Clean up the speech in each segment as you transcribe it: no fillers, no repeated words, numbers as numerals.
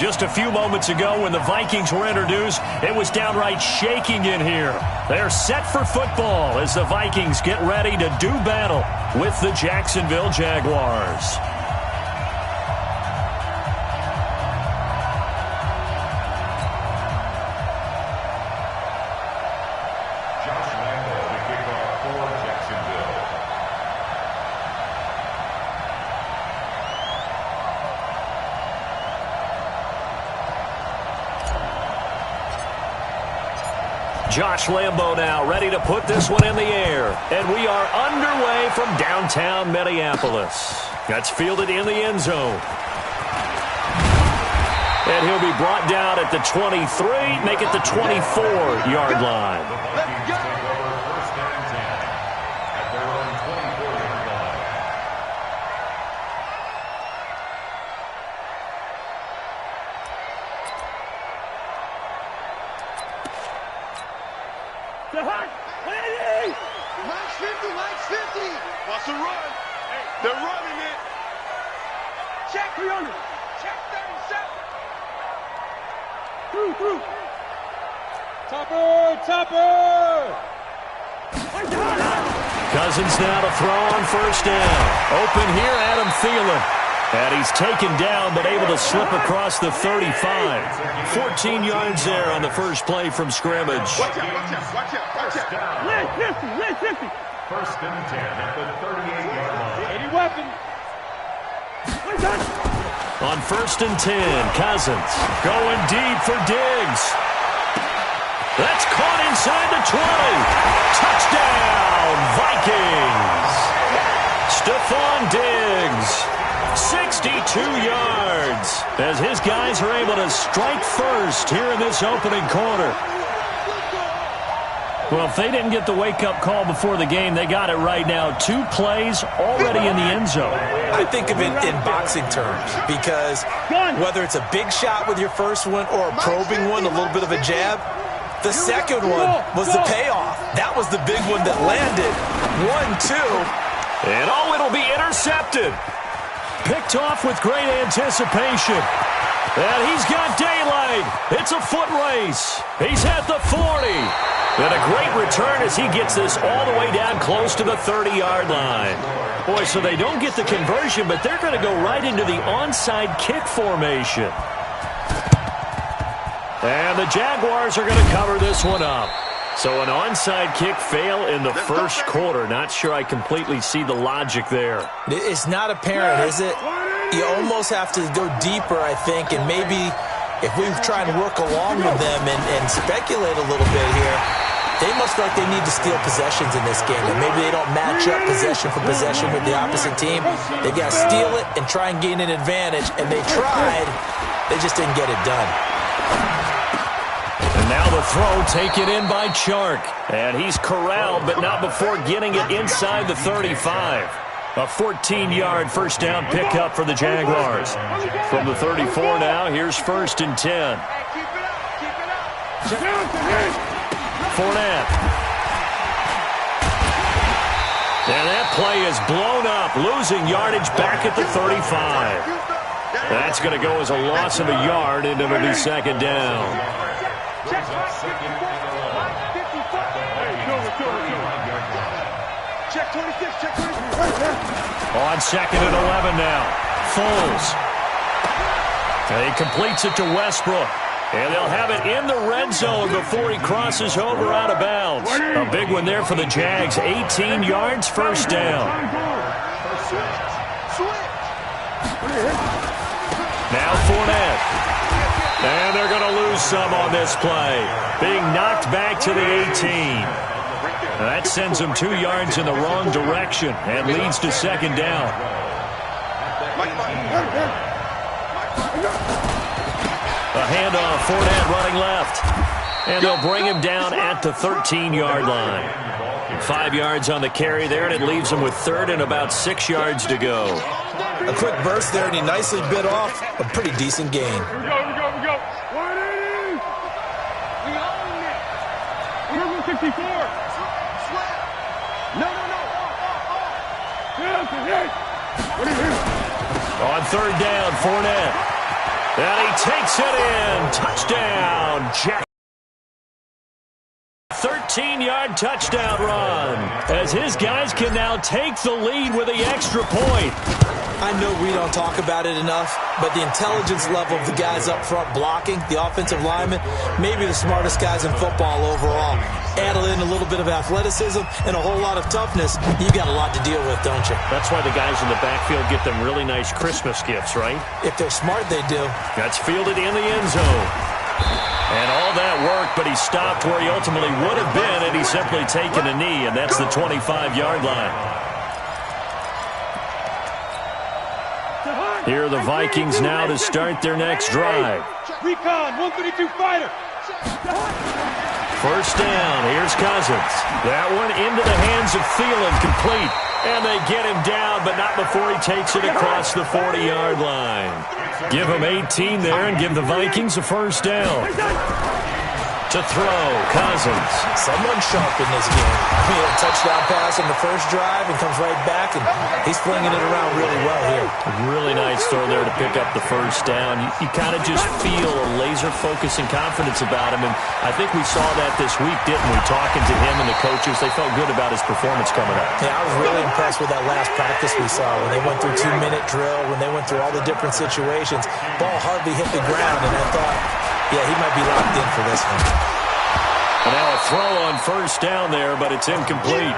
Just a few moments ago when the Vikings were introduced, it was downright shaking in here. They're set for football as the Vikings get ready to do battle with the Jacksonville Jaguars. Josh Lambo now ready to put this one in the air. And we are underway from downtown Minneapolis. That's fielded in the end zone. And he'll be brought down at the 23, make it the 24-yard line. Let's go. Lights 50. What's the run? They're running it. Check 300. Check 37. Through. Topper. Cousins now to throw on first down. Open here, Adam Thielen. And he's taken down, but able to slip across the 35. 14 yards there on the first play from scrimmage. Watch out. Lay 50. First and 10 at the 38-yard line. Any weapon. On first and 10, Cousins going deep for Diggs. That's caught inside the 20. Touchdown, Vikings. Stephon Diggs. 62 yards as his guys are able to strike first here in this opening quarter. Well, if they didn't get the wake-up call before the game, they got it right now. 2 plays already in the end zone. I think of it in boxing terms because whether it's a big shot with your first one or a probing one, a little bit of a jab, the second one was the payoff. That was the big one that landed. 1-2. And it'll be intercepted. Picked off with great anticipation. And he's got daylight. It's a foot race. He's at the 40. And a great return as he gets this all the way down close to the 30-yard line. Boy, so they don't get the conversion, but they're going to go right into the onside kick formation. And the Jaguars are going to cover this one up. So an onside kick fail in the first quarter. Not sure I completely see the logic there. It's not apparent, is it? You almost have to go deeper, I think, and maybe if we try and work along with them and speculate a little bit here, they must feel like they need to steal possessions in this game, and maybe they don't match up possession for possession with the opposite team. They've got to steal it and try and gain an advantage, and they tried. They just didn't get it done. And now the throw taken in by Chark. And he's corralled, but not before getting it inside the 35. A 14-yard first down pickup for the Jaguars. From the 34 now, here's first and 10. Fournette. And that play is blown up, losing yardage back at the 35. That's going to go as a loss of a yard, and it'll be second down. Check 26. On second and 11 now. Foles. And he completes it to Westbrook. And they'll have it in the red zone before he crosses over out of bounds. A big one there for the Jags. 18 yards, first down. Now Fournette. And they're going to lose some on this play. Being knocked back to the 18. That sends them 2 yards in the wrong direction and leads to second down. A handoff, Fournette running left. And they'll bring him down at the 13-yard line. 5 yards on the carry there, and it leaves him with third and about 6 yards to go. A quick burst there, and he nicely bit off a pretty decent gain. We go. 64. No. On third down, Fournette. And he takes it in. Touchdown, Jack. 13-yard touchdown run as his guys can now take the lead with the extra point. I know we don't talk about it enough, but the intelligence level of the guys up front blocking, the offensive linemen, maybe the smartest guys in football overall. Add in a little bit of athleticism and a whole lot of toughness, you got a lot to deal with, don't you? That's why the guys in the backfield get them really nice Christmas gifts, right? If they're smart, they do. That's fielded in the end zone. And all that work, but he stopped where he ultimately would have been had he simply taken a knee, and that's the 25-yard line. Here are the Vikings now to start their next drive. Recon, 132 fighter. First down, here's Cousins. That one into the hands of Thielen, complete. And they get him down, but not before he takes it across the 40-yard line. Give him 18 there and give the Vikings a first down. To throw, Cousins. Someone sharp in this game. He had a touchdown pass in the first drive and comes right back, and he's flinging it around really well here. Really nice throw there to pick up the first down. You kind of just feel a laser focus and confidence about him, and I think we saw that this week, didn't we? Talking to him and the coaches, they felt good about his performance coming up. Yeah, I was really impressed with that last practice we saw when they went through 2-minute drill, when they went through all the different situations. Ball hardly hit the ground, and I thought, yeah, he might be locked in for this one. And now a throw on first down there, but it's incomplete.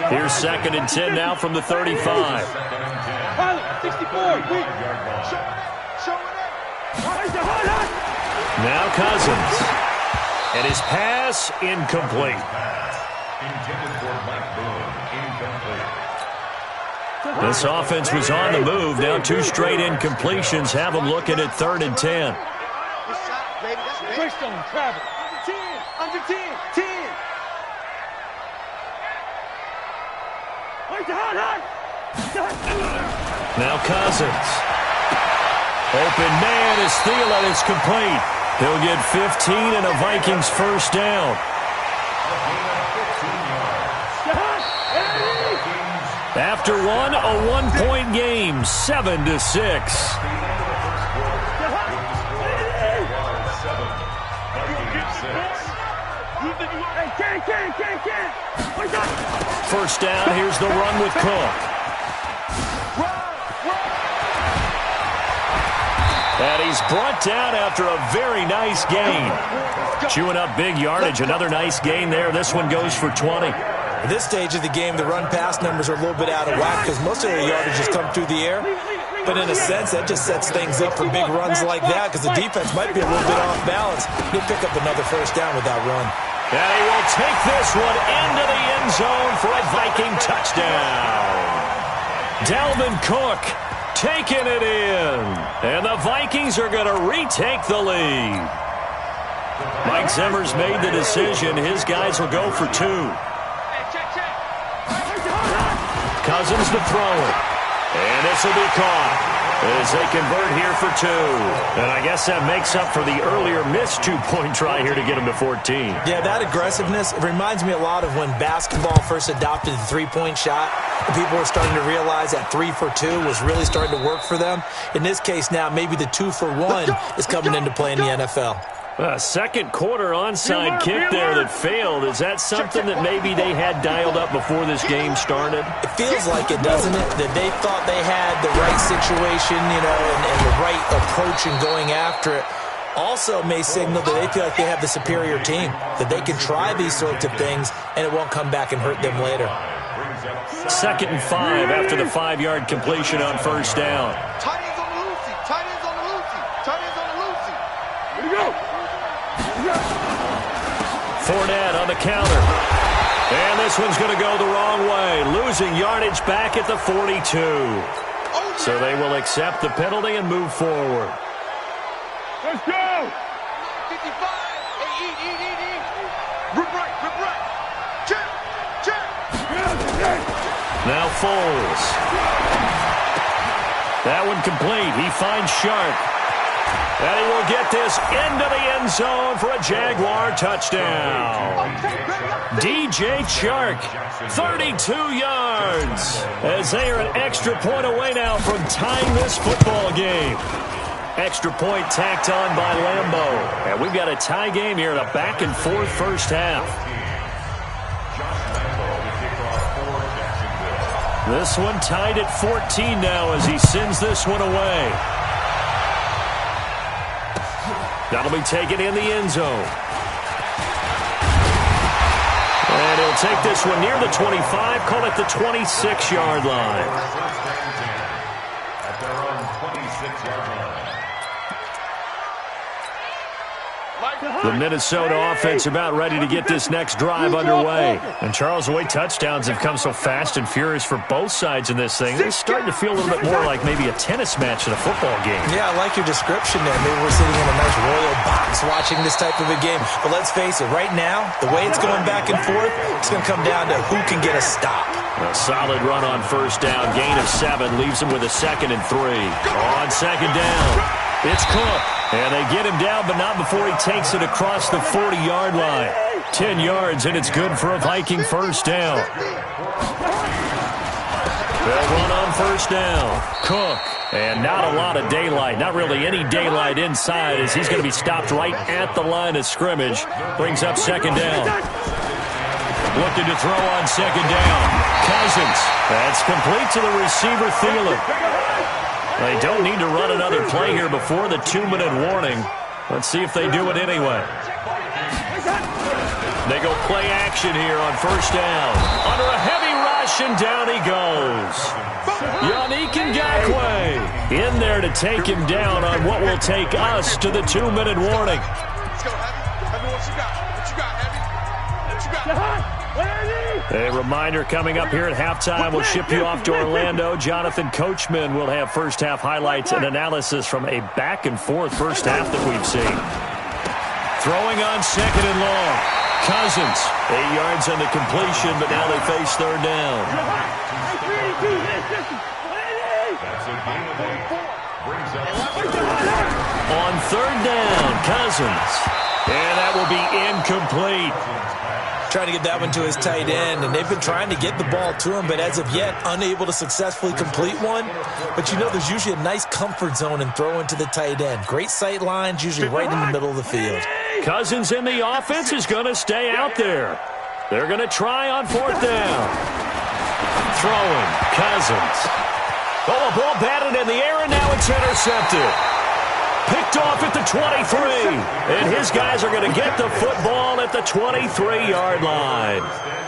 Here's 2nd and 10 now from the 35. Pilot, 64, quick. Now Cousins. And his pass incomplete. This offense was on the move. Now 2 straight incompletions have them looking at 3rd and 10. First on travel. Under 10. Now Cousins. Open man is Thielen. It's complete. He'll get 15 and a Vikings first down. After one, a 1-point game, 7-6. First down, here's the run with Cook. And he's brought down after a very nice gain. Chewing up big yardage, another nice gain there. This one goes for 20. At this stage of the game, the run-pass numbers are a little bit out of whack because most of their yardage has come through the air. But in a sense, that just sets things up for big runs like that because the defense might be a little bit off balance. He'll pick up another first down with that run. And he will take this one into the end zone for a Viking touchdown. Dalvin Cook taking it in. And the Vikings are going to retake the lead. Mike Zimmer's made the decision. His guys will go for 2. Cousins to throw it. And this will be caught as they convert here for 2. And I guess that makes up for the earlier missed 2-point try here to get him to 14. Yeah, that aggressiveness, it reminds me a lot of when basketball first adopted the 3-point shot. And people were starting to realize that 3 for 2 was really starting to work for them. In this case now, maybe the 2 for 1 is coming into play in the NFL. Second quarter onside kick there that failed. Is that something that maybe they had dialed up before this game started? It feels like it, doesn't it? That they thought they had the right situation, you know, and the right approach in going after it. Also may signal that they feel like they have the superior team, that they can try these sorts of things and it won't come back and hurt them later. 2nd and 5 after the 5-yard completion on first down. Tight ends on the Lucy. Tight ends on the Lucy. Tight ends on the Lucy. Here we go. Fournette on the counter. And this one's going to go the wrong way. Losing yardage back at the 42. So they will accept the penalty and move forward. Let's go. 55. Hey, Rip right. Check. Now Foles. That one complete. He finds Sharp. And he will get this into the end zone for a Jaguar touchdown. DJ Chark, 32 yards, as they are an extra point away now from tying this football game. Extra point tacked on by Lambeau. And we've got a tie game here in a back-and-forth first half. This one tied at 14 now as he sends this one away. That'll be taken in the end zone. And he'll take this one near the 25, call it the 26-yard line. At their own 26-yard line. The Minnesota offense about ready to get this next drive underway. And Charles, the way touchdowns have come so fast and furious for both sides in this thing, it's starting to feel a little bit more like maybe a tennis match than a football game. Yeah, I like your description there. Maybe we're sitting in a nice royal box watching this type of a game. But let's face it, right now, the way it's going back and forth, it's going to come down to who can get a stop. A solid run on first down. Gain of 7 leaves him with a 2nd and 3. On second down, it's Cook. And they get him down, but not before he takes it across the 40-yard line. 10 yards, and it's good for a Viking first down. They'll run on first down. Cook. And not a lot of daylight. Not really any daylight inside as he's going to be stopped right at the line of scrimmage. Brings up second down. Looking to throw on second down. Cousins. That's complete to the receiver, Tljsr2live. They don't need to run another play here before the 2-minute warning. Let's see if they do it anyway. They go play action here on first down. Under a heavy rush, and down he goes. Yannick Ngakoue in there to take him down on what will take us to the 2-minute warning. Let's go, Heavy. Heavy, what you got? What you got, Heavy? What you got? A reminder coming up here at halftime. We'll ship you off to Orlando. Jonathan Coachman will have first-half highlights and analysis from a back-and-forth first half that we've seen. Throwing on second and long. Cousins, 8 yards on the completion, but now they face third down. On third down, Cousins. And that will be incomplete. Trying to get that one to his tight end, and they've been trying to get the ball to him, but as of yet, unable to successfully complete one. But you know, there's usually a nice comfort zone in throwing to the tight end. Great sight lines, usually right in the middle of the field. Cousins in the offense is going to stay out there. They're going to try on fourth down. Throwing, Cousins. Oh, a ball batted in the air, and now it's intercepted. Picked off at the 23. And his guys are going to get the football at the 23-yard line.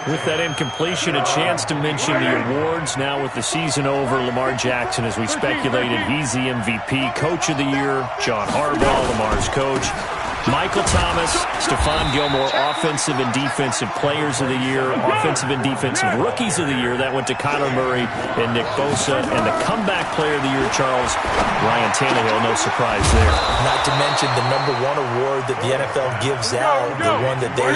With that incompletion, a chance to mention the awards. Now with the season over, Lamar Jackson, as we speculated, he's the MVP. Coach of the Year, John Harbaugh, Lamar's coach. Michael Thomas, Stephon Gilmore, Offensive and Defensive Players of the Year, Offensive and Defensive Rookies of the Year. That went to Kyler Murray and Nick Bosa. And the Comeback Player of the Year, Charles, Ryan Tannehill, no surprise there. Not to mention the #1 award that the NFL gives out, the one that they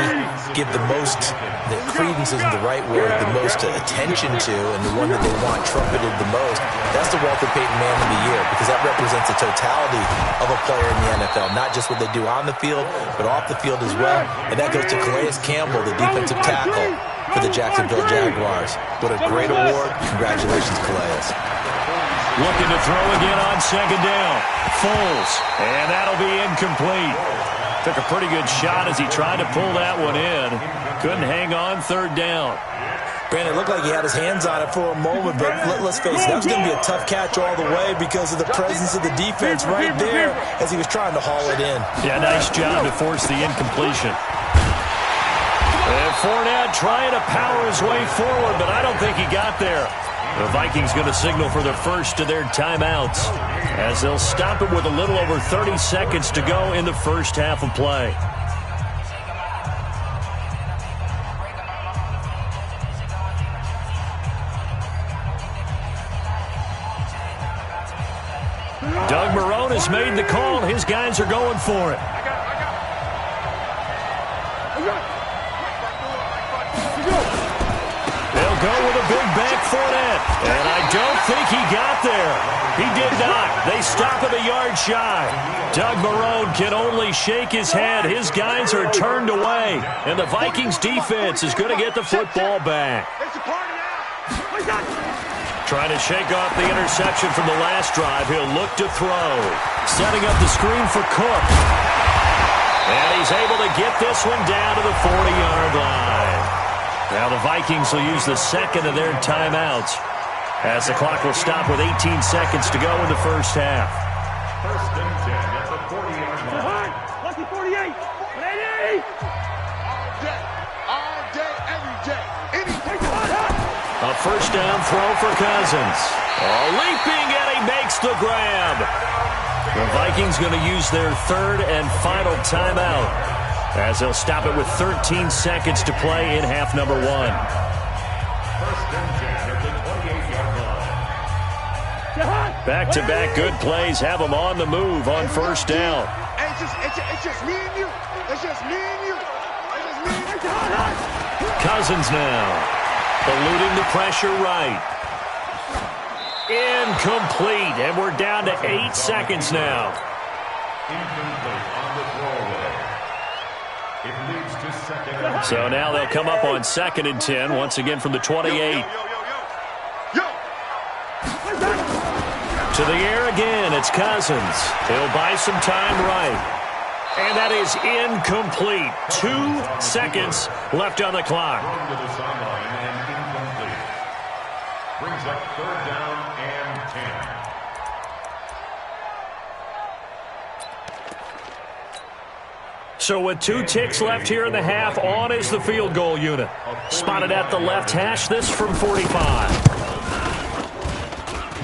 give the most, the credence isn't the right word, the most attention to, and the one that they want trumpeted the most. That's the Walter Payton Man of the Year, because that represents the totality of a player in the NFL, not just what they do on the field, but off the field as well. And that goes to Calais Campbell, the defensive tackle for the Jacksonville Jaguars. What a great award. Congratulations, Calais. Looking to throw again on second down. Foles, and that'll be incomplete. Took a pretty good shot as he tried to pull that one in. Couldn't hang on third down. Brandon, it looked like he had his hands on it for a moment, but let's face it, that was going to be a tough catch all the way because of the presence of the defense right there as he was trying to haul it in. Yeah, nice job to force the incompletion. And Fournette trying to power his way forward, but I don't think he got there. The Vikings going to signal for the first of their timeouts as they'll stop it with a little over 30 seconds to go in the first half of play. Doug Marrone has made the call. His guys are going for it. They'll go with a big back Fournette. And I don't think he got there. He did not. They stop at the yard shy. Doug Marrone can only shake his head. His guys are turned away. And the Vikings defense is going to get the football back. Trying to shake off the interception from the last drive. He'll look to throw. Setting up the screen for Cook. And he's able to get this one down to the 40-yard line. Now the Vikings will use the second of their timeouts as the clock will stop with 18 seconds to go in the first half. First and 10 at the 40-yard line. Lucky 48. Ready? All day, every day. A first down throw for Cousins. Oh, leaping, and he makes the grab. The Vikings going to use their third and final timeout as they'll stop it with 13 seconds to play in half number 1. First and 10 at the 28-yard line. Back-to-back good plays have them on the move on first down. It's just me and you. It's just me and you. It's just me and you. Cousins now. Eluding the pressure right. Incomplete, and we're down to 8 seconds now. Incomplete on the throwaway. It leads to second and 10. So now they'll come up on 2nd and 10, once again from the 28. To the air again, it's Cousins. He'll buy some time right. And that is incomplete. 2 seconds left on the clock. Going to the sideline and incomplete. Brings up third down and 10. So with 2 ticks left here in the half, on is the field goal unit. Spotted at the left hash, this from 45.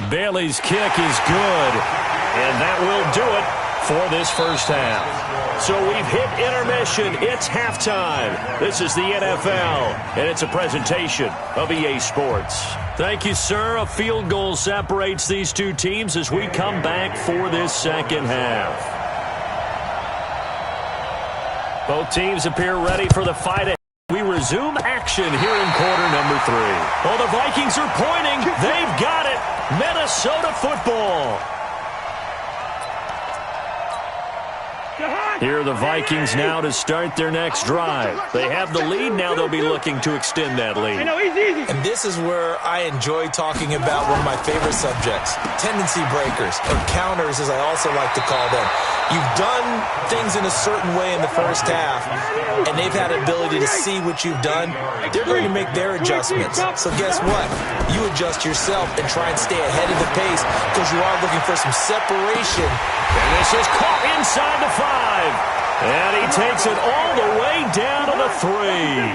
Bailey's kick is good, and that will do it for this first half. So we've hit intermission. It's halftime. This is the NFL, and it's a presentation of EA Sports. Thank you, sir. A field goal separates these two teams as we come back for this second half. Both teams appear ready for the fight. We resume action here in quarter number 3. Well, the Vikings are pointing. They've got it. Minnesota football. Here are the Vikings now to start their next drive. They have the lead. Now they'll be looking to extend that lead. And this is where I enjoy talking about one of my favorite subjects, tendency breakers, or counters as I also like to call them. You've done things in a certain way in the first half, and they've had the ability to see what you've done. They're going to make their adjustments. So guess what? You adjust yourself and try and stay ahead of the pace because you are looking for some separation. And this is caught inside the 5. And he takes it all the way down to the 3.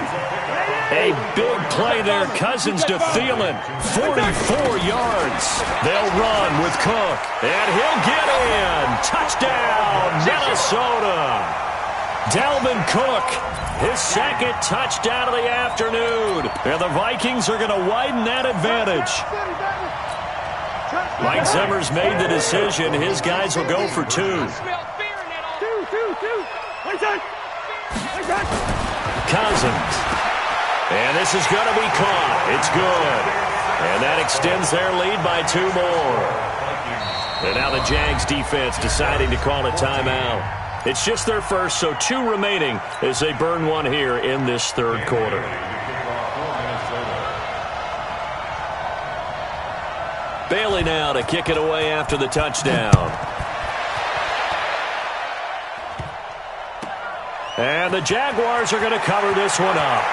A big play there, Cousins to Thielen, 44 yards. They'll run with Cook, and he'll get in. Touchdown, Minnesota. Dalvin Cook, his second touchdown of the afternoon. And the Vikings are going to widen that advantage. Mike Zimmer's made the decision. His guys will go for 2. Cousins. And this is going to be caught. It's good. And that extends their lead by 2 more. And now the Jags defense deciding to call a timeout. It's just their first, so 2 remaining as they burn one here in this third quarter. Bailey now to kick it away after the touchdown. And the Jaguars are going to cover this one up.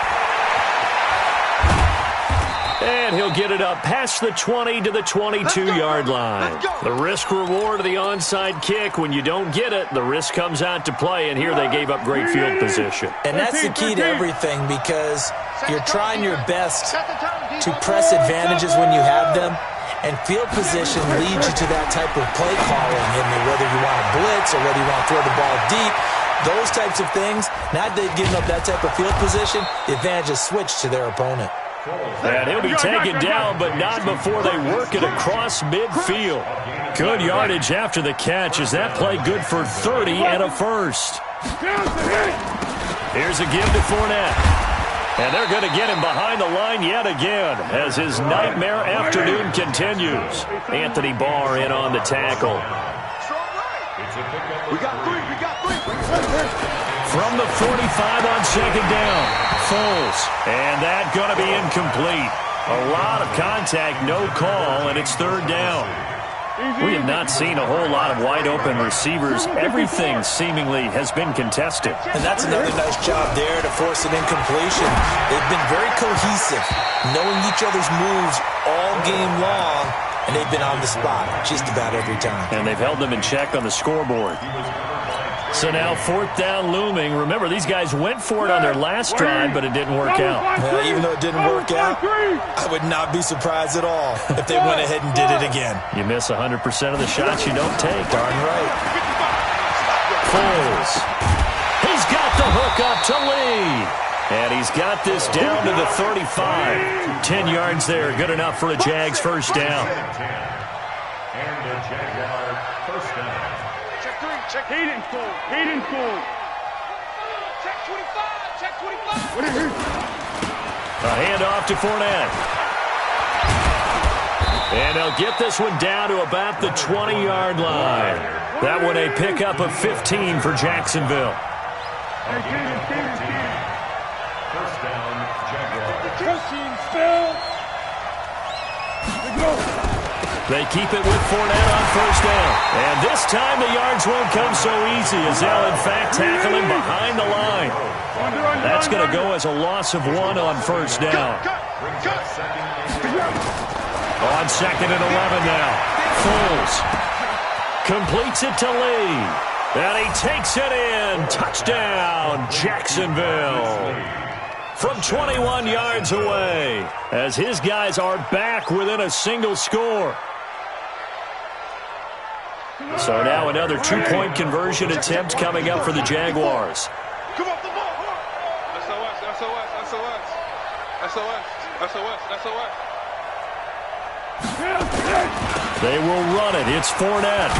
And he'll get it up past the 20 to the 22-yard line. The risk-reward of the onside kick, when you don't get it, the risk comes out to play, and here they gave up great field position. And that's the key to everything because you're trying your best to press advantages when you have them, and field position leads you to that type of play calling, whether you want to blitz or whether you want to throw the ball deep. Those types of things, now that they've given up that type of field position, the advantage is switched to their opponent. And he'll be taken down, but not before they work it across midfield. Good yardage after the catch. Is that play good for 30 and a first? Here's a give to Fournette. And they're going to get him behind the line yet again as his nightmare afternoon continues. Anthony Barr in on the tackle. We got three. From the 45 on second down, Foles. And that going to be incomplete. A lot of contact, no call, and it's third down. We have not seen a whole lot of wide-open receivers. Everything seemingly has been contested. And that's another nice job there to force an incompletion. They've been very cohesive, knowing each other's moves all game long, and they've been on the spot just about every time. And they've held them in check on the scoreboard. So now fourth down looming. Remember, these guys went for it on their last drive, but it didn't work out. Well, even though it didn't work out, I would not be surprised at all if they went ahead and did it again. You miss 100% of the shots you don't take. Darn right. Foles. He's got the hook up to Lee. And he's got this down to the 35. 10 yards there, good enough for a Jags first down. And the Jaguar first down. Check Hayden Cole. Check 25. A handoff to Fournette. And they'll get this one down to about the 20-yard line. That one a pickup of 15 for Jacksonville. First down, Jaguar. They keep it with Fournette on first down. And this time the yards won't come so easy as they'll, in fact, tackle him behind the line. That's going to go as a loss of 1 on first down. On second and 11 now. Foles completes it to Lee. And he takes it in. Touchdown, Jacksonville. From 21 yards away as his guys are back within a single score. So now another two-point conversion attempt coming up for the Jaguars. Come off the ball. SOS. They will run it. It's Fournette.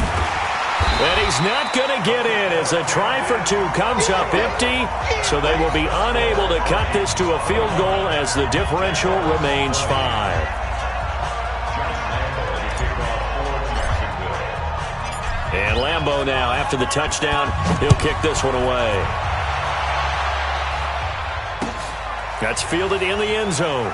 And he's not going to get in as a try for two comes up empty. So they will be unable to cut this to a field goal as the differential remains 5. And Lambeau now, after the touchdown, he'll kick this one away. That's fielded in the end zone.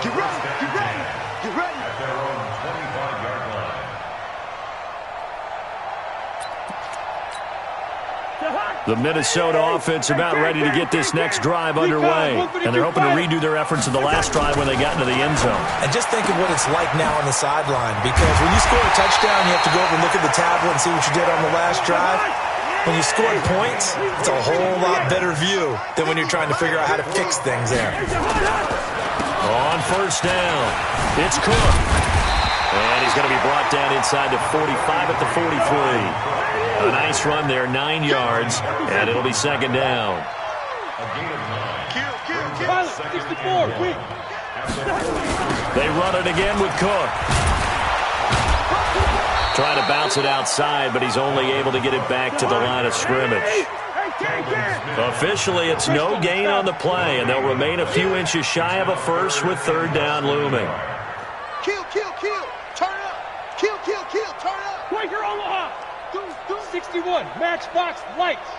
Get ready. At their own 25-yard line. The Minnesota offense about ready to get this next drive underway. And they're hoping to redo their efforts of the last drive when they got into the end zone. And just think of what it's like now on the sideline, because when you score a touchdown, you have to go over and look at the tablet and see what you did on the last drive. When you scored points, it's a whole lot better view than when you're trying to figure out how to fix things there. On first down, it's Cook. And he's going to be brought down inside the 45 at the 43. A nice run there, 9 yards, and it'll be second down. Kill. 64, quick. They run it again with Cook. Trying to bounce it outside, but he's only able to get it back to the line of scrimmage. Officially, it's no gain on the play, and they'll remain a few inches shy of a first with third down looming. Kill. Turn up. Kill. Turn up. Quaker Omaha. 61. Matchbox lights.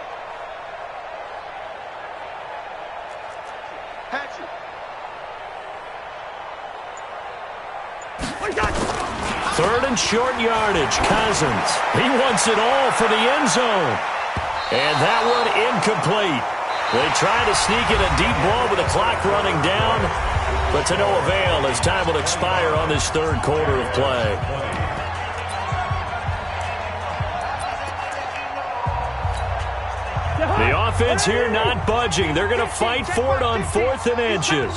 Hatchet. Third and short yardage. Cousins. He wants it all for the end zone. And that one incomplete. They try to sneak in a deep ball with the clock running down, but to no avail as time will expire on this third quarter of play. The offense here not budging. They're going to fight for it on 4th and inches.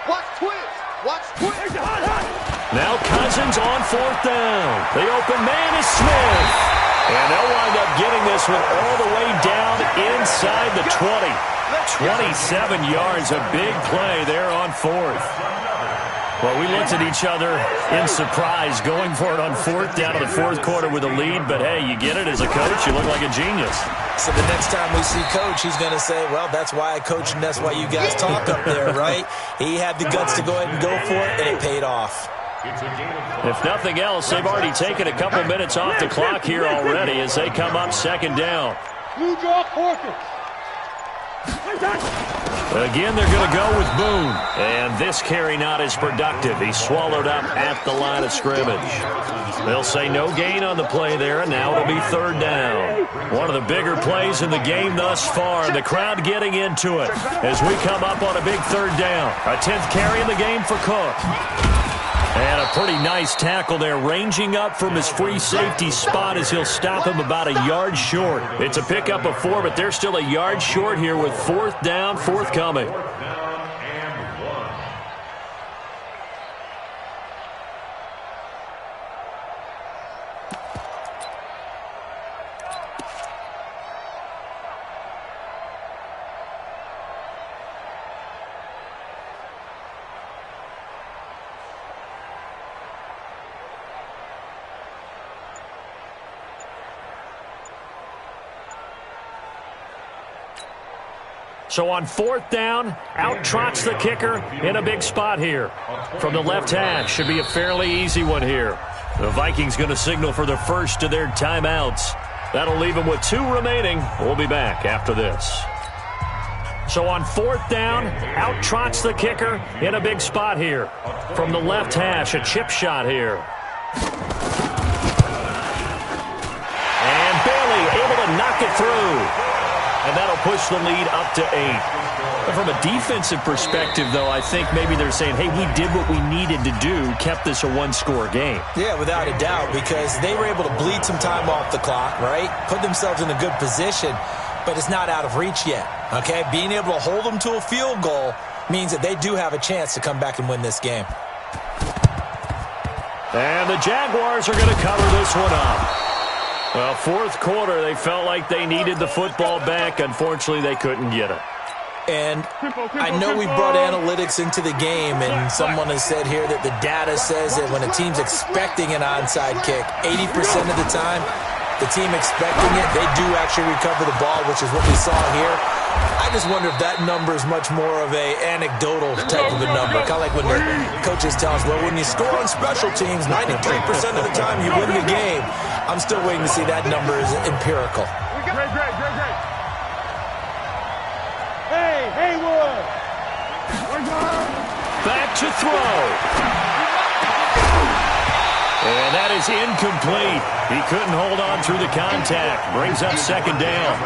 Watch twist. Now Cousins on 4th down. The open man is Smith. And they'll wind up getting this one all the way down inside the 20. 27 yards, a big play there on 4th. Well, we looked at each other in surprise, going for it on fourth down in the fourth quarter with a lead. But, hey, you get it as a coach. You look like a genius. So the next time we see Coach, he's going to say, well, that's why I coach and that's why you guys talk up there, right? He had the guts to go ahead and go for it, and it paid off. If nothing else, they've already taken a couple minutes off the clock here already as they come up second down. Again, they're going to go with Boone. And this carry not as productive. He's swallowed up at the line of scrimmage. They'll say no gain on the play there, and now it'll be third down. One of the bigger plays in the game thus far. The crowd getting into it as we come up on a big third down. A 10th carry in the game for Cook. And a pretty nice tackle there, ranging up from his free safety spot as he'll stop him about a yard short. It's a pickup of 4, but they're still a yard short here with fourth down forthcoming. So on fourth down, out trots the kicker in a big spot here. From the left hash, should be a fairly easy one here. The Vikings going to signal for the first of their timeouts. That'll leave them with 2 remaining. We'll be back after this. So on fourth down, out trots the kicker in a big spot here. From the left hash, a chip shot here. And Bailey able to knock it through. And that'll push the lead up to 8. But from a defensive perspective, though, I think maybe they're saying, hey, we did what we needed to do, kept this a one-score game. Yeah, without a doubt, because they were able to bleed some time off the clock, right? Put themselves in a good position, but it's not out of reach yet, okay? Being able to hold them to a field goal means that they do have a chance to come back and win this game. And the Jaguars are going to cover this one up. Well, fourth quarter, they felt like they needed the football back. Unfortunately, they couldn't get it. And I know we brought analytics into the game, and someone has said here that the data says that when a team's expecting an onside kick, 80% of the time, the team expecting it, they do actually recover the ball, which is what we saw here. I just wonder if that number is much more of a anecdotal type of a number. Kind of like when the coaches tell us, well, when you score on special teams, 93% of the time you win the game. I'm still waiting to see that number is empirical. Great. Hey, Haywood. Back to throw. And that is incomplete. He couldn't hold on through the contact. Brings up second down.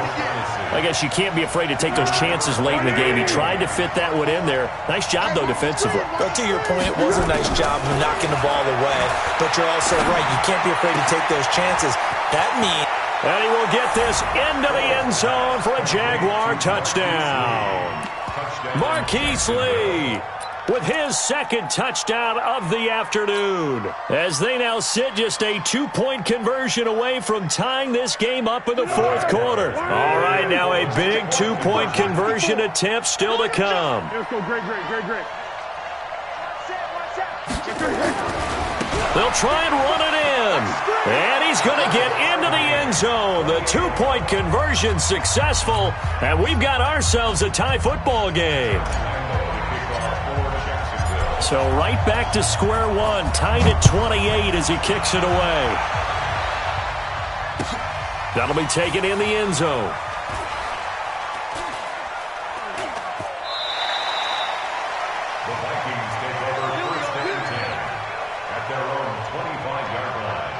I guess you can't be afraid to take those chances late in the game. He tried to fit that one in there. Nice job, though, defensively. But to your point, it was a nice job of knocking the ball away. But you're also right. You can't be afraid to take those chances. That means... And he will get this into the end zone for a Jaguar touchdown. Marquise Lee with his second touchdown of the afternoon, as they now sit just a 2-point conversion away from tying this game up in the fourth quarter. All right, now a big 2-point conversion attempt still to come. Let's go, great. They'll try and run it in, and he's going to get into the end zone. The 2-point conversion successful, and we've got ourselves a tie football game. So right back to square one, tied at 28 as he kicks it away. That'll be taken in the end zone. The Vikings take over first and 10 at their own 25-yard line.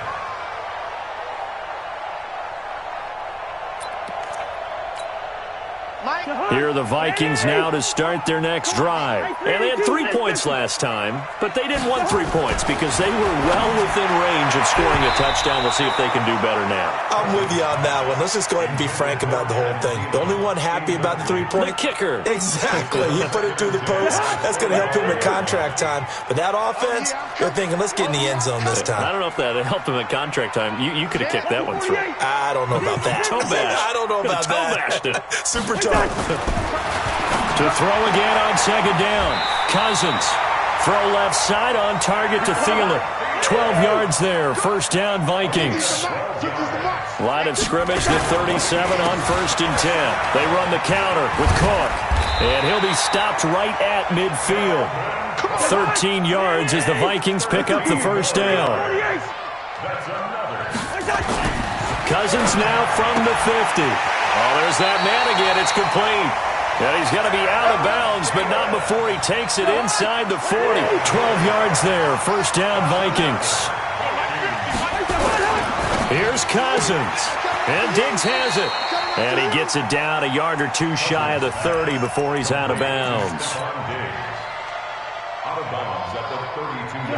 Here are the Vikings now to start their next drive. And they had 3 points last time, but they didn't want 3 points because they were well within range of scoring a touchdown. We'll see if they can do better now. I'm with you on that one. Let's just go ahead and be frank about the whole thing. The only one happy about the 3-point... The kicker. Exactly. You put it through the post. That's going to help him at contract time. But that offense, they're thinking, let's get in the end zone this time. I don't know if that helped him at contract time. You could have kicked that one through. I don't know about that. Toe bash. I don't know about that. Super toe. To throw again on second down. Cousins Throw left side on target to Tljsr2live. 12 yards there. First down, Vikings. Line of scrimmage to 37 on 1st and 10. They run the counter with Cook. And he'll be stopped right at midfield. 13 yards as the Vikings pick up the first down. Cousins now from the 50. Oh, there's that man again. It's complete. And he's going to be out of bounds, but not before he takes it inside the 40. 12 yards there. First down, Vikings. Here's Cousins. And Diggs has it. And he gets it down a yard or two shy of the 30 before he's out of bounds.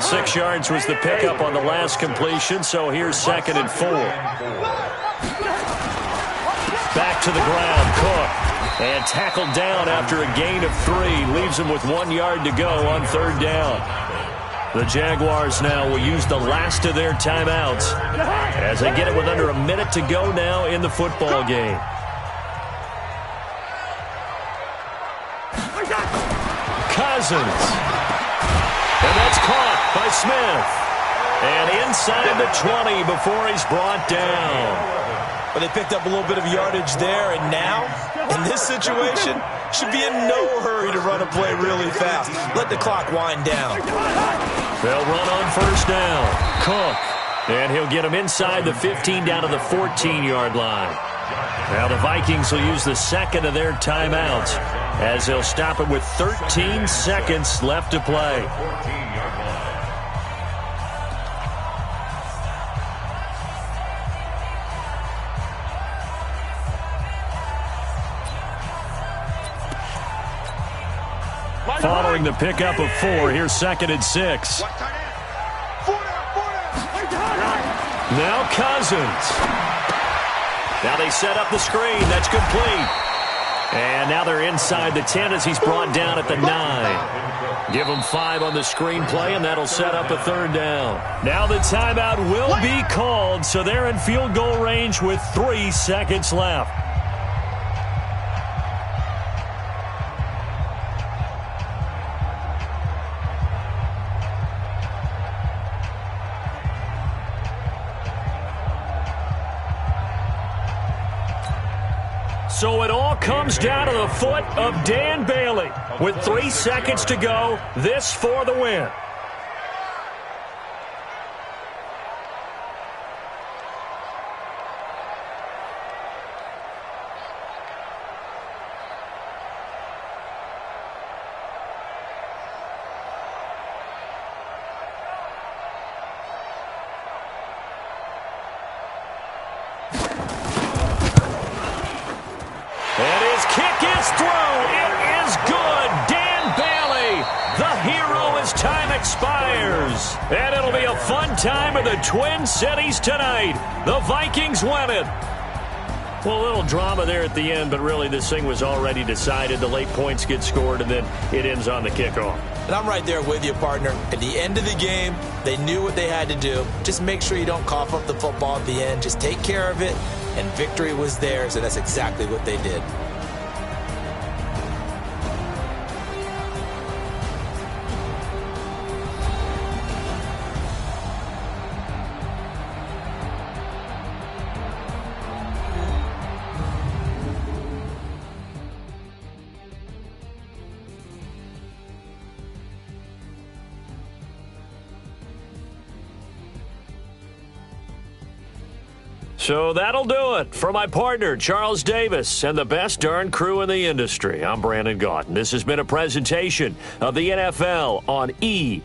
6 yards was the pickup on the last completion, so here's 2nd and 4. Back to the ground, Cook. And tackled down after a gain of 3. Leaves him with 1 yard to go on 3rd down. The Jaguars now will use the last of their timeouts as they get it with under a minute to go now in the football game. Cousins. And that's caught by Smith. And inside the 20 before he's brought down. But they picked up a little bit of yardage there, and now, in this situation, should be in no hurry to run a play really fast. Let the clock wind down. They'll run on 1st down. Cook. And he'll get him inside the 15 down to the 14-yard line. Now the Vikings will use the 2nd of their timeouts as they'll stop it with 13 seconds left to play. Following the pickup of 4, here's 2nd and 6. Now Cousins. Now they set up the screen. That's complete. And now they're inside the 10 as he's brought down at the 9. Give him 5 on the screenplay, and that'll set up a 3rd down. Now the timeout will be called, so they're in field goal range with 3 seconds left. So it all comes down to the foot of Dan Bailey. With 3 seconds to go, this for the win. And it'll be a fun time in the Twin Cities tonight. The Vikings win it. Well, a little drama there at the end, but really this thing was already decided. The late points get scored, and then it ends on the kickoff. And I'm right there with you, partner. At the end of the game, they knew what they had to do. Just make sure you don't cough up the football at the end. Just take care of it, and victory was theirs, and that's exactly what they did. So that'll do it for my partner, Charles Davis, and the best darn crew in the industry. I'm Brandon Gaudin. This has been a presentation of the NFL on EA.